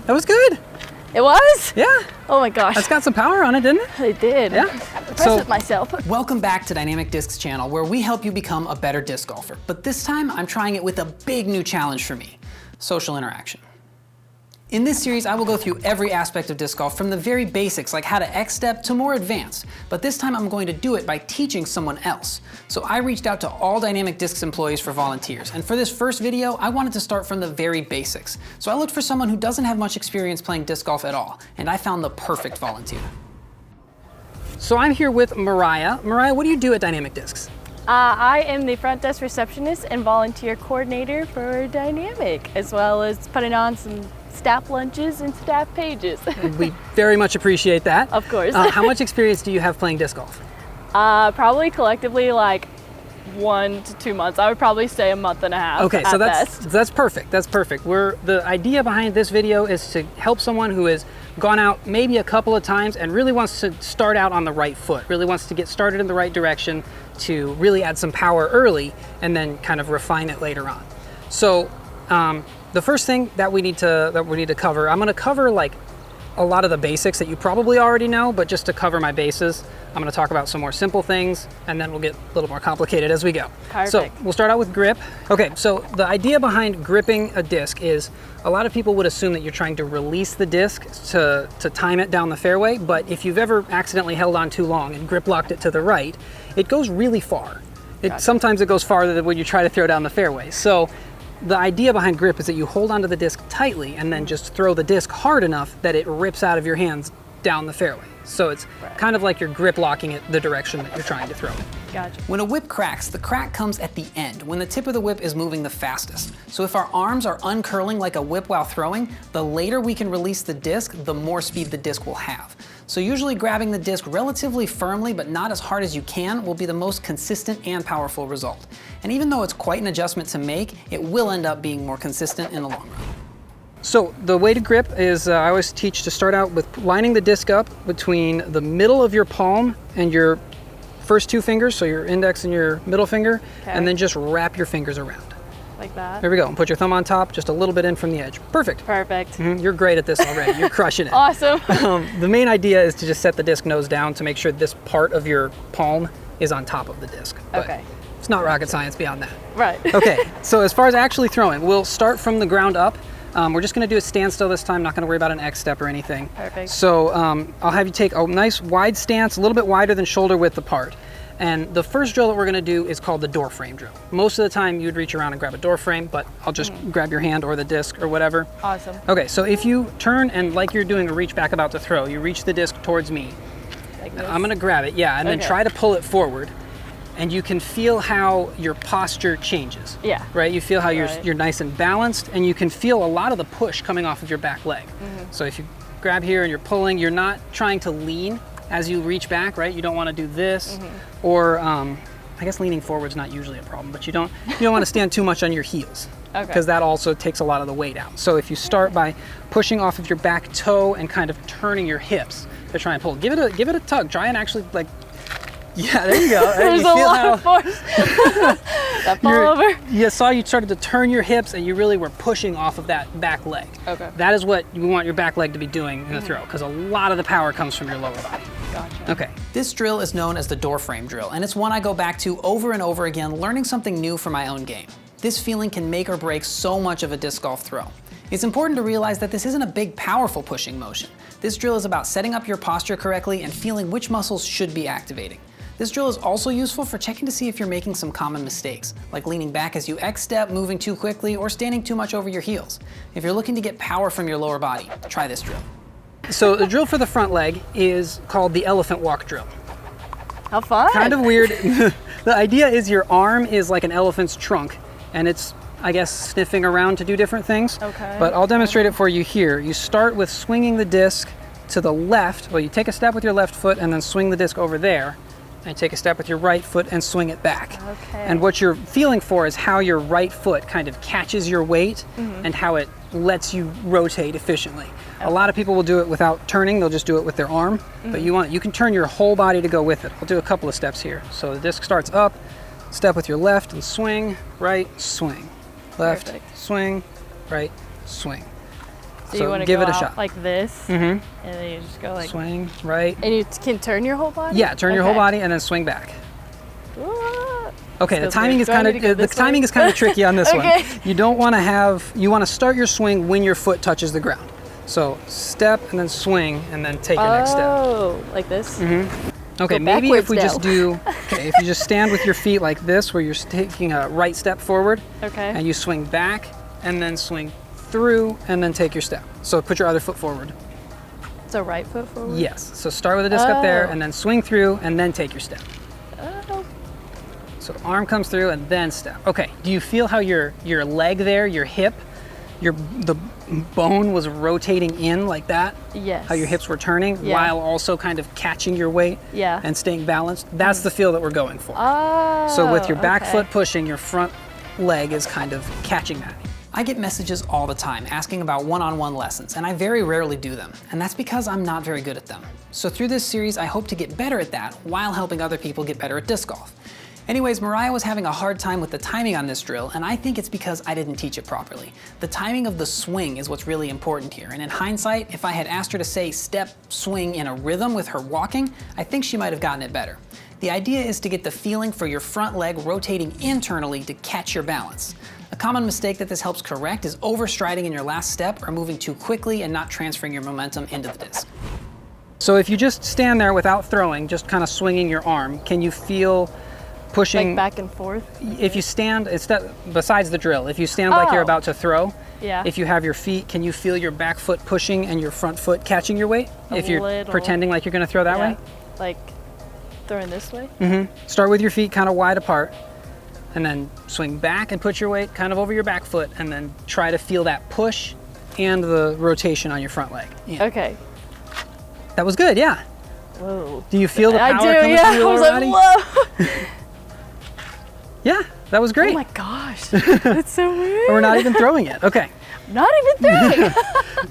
That was good. It was? Yeah. Oh my gosh. That's got some power on it, didn't it? It did. Yeah. I'm impressed with myself. Welcome back to DynamicDiscs channel, where we help you become a better disc golfer. But this time, I'm trying it with a big new challenge for me: social interaction. In this series, I will go through every aspect of disc golf, from the very basics, like how to X-step, to more advanced. But this time I'm going to do it by teaching someone else. So I reached out to all DynamicDiscs employees for volunteers. And for this first video, I wanted to start from the very basics. So I looked for someone who doesn't have much experience playing disc golf at all. And I found the perfect volunteer. So I'm here with Mariah. Mariah, what do you do at DynamicDiscs? I am the front desk receptionist and volunteer coordinator for Dynamic, as well as putting on some staff lunches and staff pages. We very much appreciate that. Of course. How much experience do you have playing disc golf? Probably collectively like 1 to 2 months. I would probably say a month and a half. Okay, so at best. that's perfect. That's perfect. The idea behind this video is to help someone who has gone out maybe a couple of times and really wants to start out on the right foot, really wants to get started in the right direction, to really add some power early and then kind of refine it later on. So the first thing that we need to cover, I'm going to cover like a lot of the basics that you probably already know, but just to cover my bases, I'm going to talk about some more simple things, and then we'll get a little more complicated as we go. Perfect. So we'll start out with grip. Okay, so the idea behind gripping a disc is a lot of people would assume that you're trying to release the disc to time it down the fairway, but if you've ever accidentally held on too long and grip locked it to the right, it goes really far. Gotcha. Sometimes it goes farther than when you try to throw down the fairway. So the idea behind grip is that you hold onto the disc tightly and then just throw the disc hard enough that it rips out of your hands down the fairway. So it's kind of like you're grip locking it the direction that you're trying to throw it. Gotcha. When a whip cracks, the crack comes at the end, when the tip of the whip is moving the fastest. So if our arms are uncurling like a whip while throwing, the later we can release the disc, the more speed the disc will have. So usually grabbing the disc relatively firmly, but not as hard as you can, will be the most consistent and powerful result. And even though it's quite an adjustment to make, it will end up being more consistent in the long run. So the way to grip is, I always teach to start out with lining the disc up between the middle of your palm and your first 2 fingers, so your index and your middle finger, and then just wrap your fingers around. Like that? There we go. And put your thumb on top, just a little bit in from the edge. Perfect. Perfect. You're great at this already. You're crushing it. Awesome. The main idea is to just set the disc nose down to make sure this part of your palm is on top of the disc. But okay. It's not rocket science beyond that. Right. Okay, so as far as actually throwing, we'll start from the ground up. We're just going to do a standstill this time, not going to worry about an X step or anything. Perfect. So I'll have you take a nice wide stance, a little bit wider than shoulder width apart. And the first drill that we're going to do is called the Doorframe drill. Most of the time you'd reach around and grab a Doorframe, but I'll just grab your hand or the disc or whatever. Awesome. Okay, so if you turn and like you're doing a reach back about to throw, you reach the disc towards me. Like this? I'm going to grab it, yeah, and then try to pull it forward. And you can feel how your posture changes. Yeah. Right? You feel how you're nice and balanced, and you can feel a lot of the push coming off of your back leg. So if you grab here and you're pulling, you're not trying to lean as you reach back, right? You don't want to do this, or I guess leaning forward's not usually a problem, but you don't want to stand too much on your heels, because that also takes a lot of the weight out. So if you start by pushing off of your back toe and kind of turning your hips to try and pull, give it a tug. Try and actually like. Yeah, there you go. There's a lot of force. That fall over. You saw you started to turn your hips and you really were pushing off of that back leg. Okay. That is what you want your back leg to be doing in the throw, because a lot of the power comes from your lower body. Gotcha. Okay. This drill is known as the Doorframe drill, and it's one I go back to over and over again, learning something new for my own game. This feeling can make or break so much of a disc golf throw. It's important to realize that this isn't a big, powerful pushing motion. This drill is about setting up your posture correctly and feeling which muscles should be activating. This drill is also useful for checking to see if you're making some common mistakes, like leaning back as you X-step, moving too quickly, or standing too much over your heels. If you're looking to get power from your lower body, try this drill. So the drill for the front leg is called the elephant walk drill. How fun. Kind of weird. The idea is your arm is like an elephant's trunk, and it's, I guess, sniffing around to do different things. Okay. But I'll demonstrate it for you here. You start with swinging the disc to the left. Well, you take a step with your left foot and then swing the disc over there. And take a step with your right foot and swing it back. Okay. And what you're feeling for is how your right foot kind of catches your weight and how it lets you rotate efficiently. Okay. A lot of people will do it without turning, they'll just do it with their arm, but you can turn your whole body to go with it. I'll do a couple of steps here. So the disc starts up, step with your left and swing, right, swing. Left, swing, right, swing. So you want to give go it a out shot. like this, and then you just go like... Swing, right. And you can turn your whole body? Yeah, turn your whole body and then swing back. What? Okay, the Feels timing good. is Do I kind need to go of this way? tricky on this Okay. one. You don't want to you want to start your swing when your foot touches the ground. So step and then swing and then take your next step. Oh, like this? Okay, Go maybe if we backwards just if you just stand with your feet like this, where you're taking a right step forward, Okay. and you swing back and then swing through and then take your step. So put your other foot forward. So right foot forward? Yes. So start with the disc up there Oh. and then swing through and then take your step. Oh. So arm comes through and then step. Okay. Do you feel how your leg there, your hip, the bone was rotating in like that? Yes. How your hips were turning Yeah. while also kind of catching your weight Yeah. and staying balanced? That's the feel that we're going for. Oh, So with your back okay. foot pushing, your front leg is kind of catching that. I get messages all the time asking about one-on-one lessons, and I very rarely do them, and that's because I'm not very good at them. So through this series, I hope to get better at that while helping other people get better at disc golf. Anyways, Mariah was having a hard time with the timing on this drill, and I think it's because I didn't teach it properly. The timing of the swing is what's really important here, and in hindsight, if I had asked her to say step, swing in a rhythm with her walking, I think she might have gotten it better. The idea is to get the feeling for your front leg rotating internally to catch your balance. A common mistake that this helps correct is overstriding in your last step or moving too quickly and not transferring your momentum into the disc. So if you just stand there without throwing, just kind of swinging your arm, can you feel pushing? Like back and forth? If you stand, besides the drill, if you stand like you're about to throw, Yeah. if you have your feet, can you feel your back foot pushing and your front foot catching your weight? If you're little. pretending like you're going to throw that Yeah. way? Like throwing this way? Start with your feet kind of wide apart, and then swing back and put your weight kind of over your back foot, and then try to feel that push and the rotation on your front leg. Yeah. Okay. That was good, yeah. Whoa. Do you feel the power I do, coming yeah. through your I was lower like, body? whoa. Yeah, that was great. Oh my gosh. That's so weird. We're not even throwing it. Okay. Not even throwing.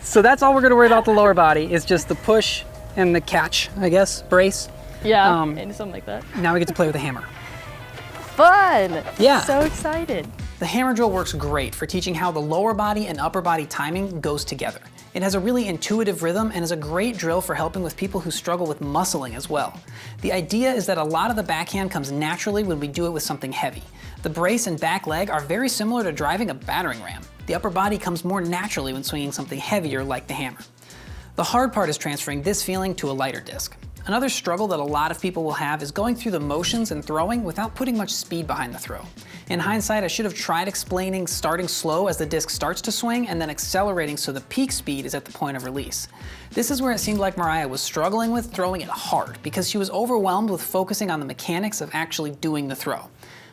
So that's all we're going to worry about the lower body is just the push and the catch, I guess, brace. Yeah, and something like that. Now we get to play with the hammer. Fun. Yeah. So excited. The hammer drill works great for teaching how the lower body and upper body timing goes together. It has a really intuitive rhythm and is a great drill for helping with people who struggle with muscling as well. The idea is that a lot of the backhand comes naturally when we do it with something heavy. The brace and back leg are very similar to driving a battering ram. The upper body comes more naturally when swinging something heavier like the hammer. The hard part is transferring this feeling to a lighter disc. Another struggle that a lot of people will have is going through the motions and throwing without putting much speed behind the throw. In hindsight, I should have tried explaining starting slow as the disc starts to swing and then accelerating so the peak speed is at the point of release. This is where it seemed like Mariah was struggling with throwing it hard because she was overwhelmed with focusing on the mechanics of actually doing the throw.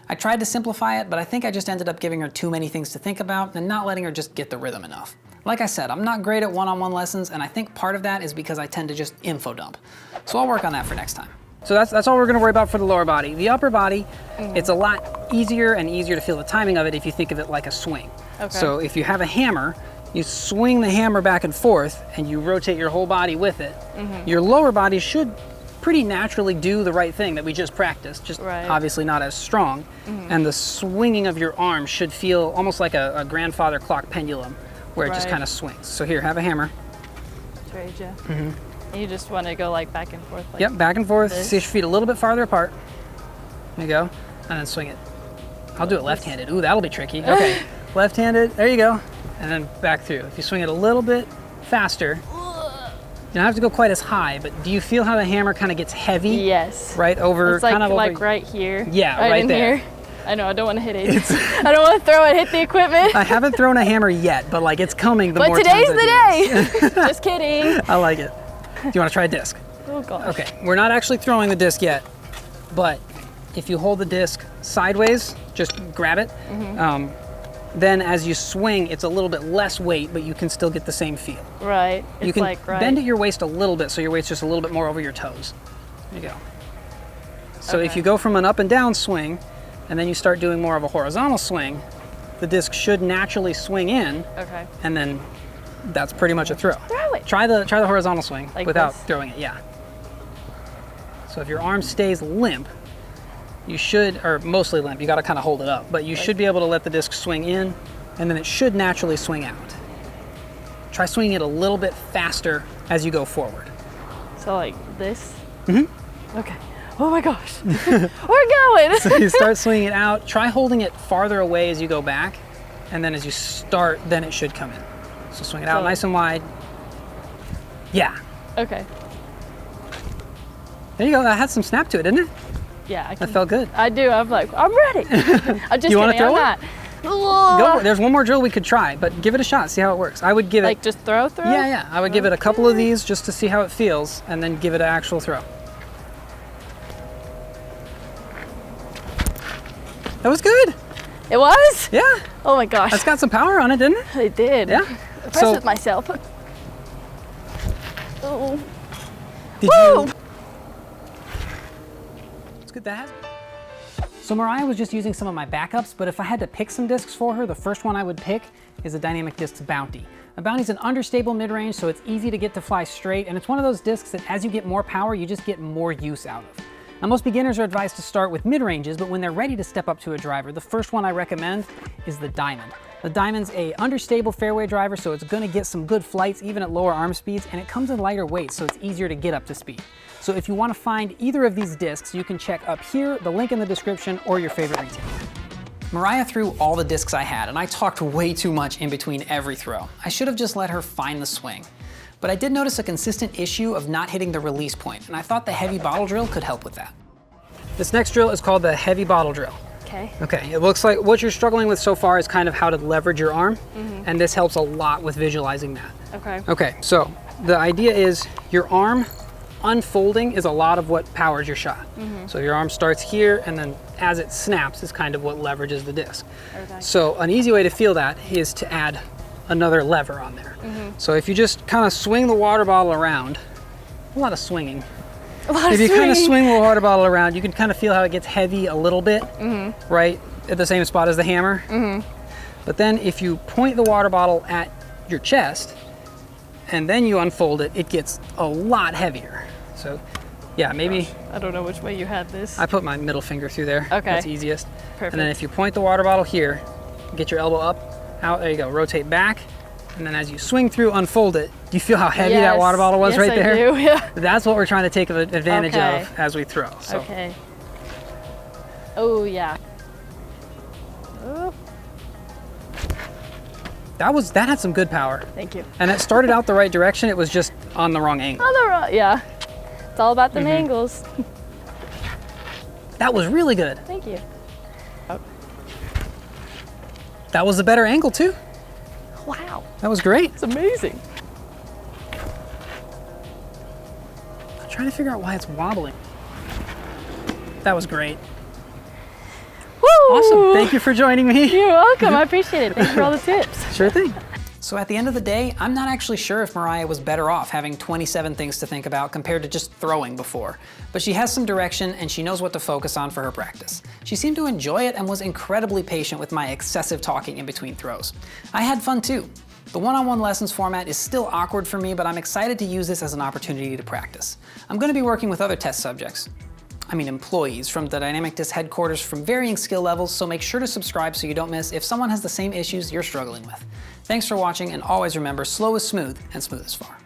I tried to simplify it, but I think I just ended up giving her too many things to think about and not letting her just get the rhythm enough. Like I said, I'm not great at one-on-one lessons, and I think part of that is because I tend to just info dump. So I'll work on that for next time. So that's all we're gonna worry about for the lower body. The upper body, it's a lot easier and easier to feel the timing of it if you think of it like a swing. Okay. So if you have a hammer, you swing the hammer back and forth and you rotate your whole body with it. Your lower body should pretty naturally do the right thing that we just practiced, just obviously not as strong. And the swinging of your arm should feel almost like a grandfather clock pendulum where it just kind of swings. So here, have a hammer. Trade you. And you just want to go like back and forth. Like Yep, back and forth. this. See your feet a little bit farther apart. There you go. And then swing it. I'll do it left-handed. Ooh, that'll be tricky. Okay, left-handed. There you go. And then back through. If you swing it a little bit faster, you don't have to go quite as high, but do you feel how the hammer kind of gets heavy? Yes. Right over, It's like, kind of like over. right here. Yeah, right right in there. Here. I know, I don't want to hit it. I don't want to throw it, hit the equipment. I haven't thrown a hammer yet, but like it's coming the But more today's times I do this. the day. Just kidding. I like it. Do you want to try a disc? Oh gosh. Okay, we're not actually throwing the disc yet, but if you hold the disc sideways, just grab it. Then as you swing, it's a little bit less weight, but you can still get the same feel. Right. It's You can like right. bend at your waist a little bit, so your weight's just a little bit more over your toes. There you go. So if Okay. you go from an up and down swing, and then you start doing more of a horizontal swing, the disc should naturally swing in, Okay. and then that's pretty much a throw. Throw it. Try the horizontal swing Like without this? throwing it, yeah. So if your arm stays limp, you should, or mostly limp, you gotta kind of hold it up, but you should be able to let the disc swing in, and then it should naturally swing out. try swinging it a little bit faster as you go forward. So like this? Mm-hmm. Okay. Oh my gosh. We're going. So you start swinging it out. Try holding it farther away as you go back. And then as you start, then it should come in. So swing it out nice and wide. Yeah. Okay. There you go. That had some snap to it, didn't it? Yeah. That felt good. I do. I'm like, I'm ready. I'm just You want kidding. to throw I'm it? not. Go for it. There's one more drill we could try, but give it a shot. See how it works. I would give it. Like just throw? Yeah. I would give it a couple of these just to see how it feels, and then give it an actual throw. That was good. It was? Yeah. Oh my gosh. That's got some power on it, didn't it? It did. Yeah. Impressed with myself. Oh. Did Woo! you? It's good that. So Mariah was just using some of my backups, but if I had to pick some discs for her, the first one I would pick is a DynamicDiscs Bounty. A Bounty's an understable mid-range, so it's easy to get to fly straight, and it's one of those discs that as you get more power, you just get more use out of. Now, most beginners are advised to start with mid-ranges, but when they're ready to step up to a driver, the first one I recommend is the Diamond. The Diamond's a understable fairway driver, so it's gonna get some good flights even at lower arm speeds, and it comes in lighter weight, so it's easier to get up to speed. So if you wanna find either of these discs, you can check up here, the link in the description, or your favorite retailer. Mariah threw all the discs I had, and I talked way too much in between every throw. I should have just let her find the swing. But I did notice a consistent issue of not hitting the release point, and I thought the heavy bottle drill could help with that. This next drill is called the heavy bottle drill. Okay. Okay, it looks like what you're struggling with so far is kind of how to leverage your arm, and this helps a lot with visualizing that. Okay. Okay, so the idea is your arm unfolding is a lot of what powers your shot. So your arm starts here, and then as it snaps is kind of what leverages the disc. Okay. So an easy way to feel that is to add another lever on there. So if you just kind of swing the water bottle around, a lot of swinging. If you kind of swing the water bottle around, you can kind of feel how it gets heavy a little bit, right at the same spot as the hammer. But then if you point the water bottle at your chest and then you unfold it, it gets a lot heavier. So yeah, maybe. I don't know which way you had this. I put my middle finger through there. Okay. That's easiest. Perfect. And then if you point the water bottle here, get your elbow up, out, there you go, rotate back. And then as you swing through, unfold it. Do you feel how heavy that water bottle was right there? Yes, I do, yeah. That's what we're trying to take advantage of as we throw. So. Okay. Oh, yeah. Oh. That had some good power. Thank you. And it started out the right direction, it was just on the wrong angle. On the right, yeah. It's all about the angles. That was really good. Thank you. Oh. That was a better angle too. Wow. That was great. It's amazing. I'm trying to figure out why it's wobbling. That was great. Woo! Awesome. Thank you for joining me. You're welcome. I appreciate it. Thanks for all the tips. Sure thing. So at the end of the day, I'm not actually sure if Mariah was better off having 27 things to think about compared to just throwing before. But she has some direction and she knows what to focus on for her practice. She seemed to enjoy it and was incredibly patient with my excessive talking in between throws. I had fun too. The one-on-one lessons format is still awkward for me, but I'm excited to use this as an opportunity to practice. I'm going to be working with other test subjects. Employees from the DynamicDiscs headquarters from varying skill levels, so make sure to subscribe so you don't miss if someone has the same issues you're struggling with. Thanks for watching, and always remember, slow is smooth and smooth is far.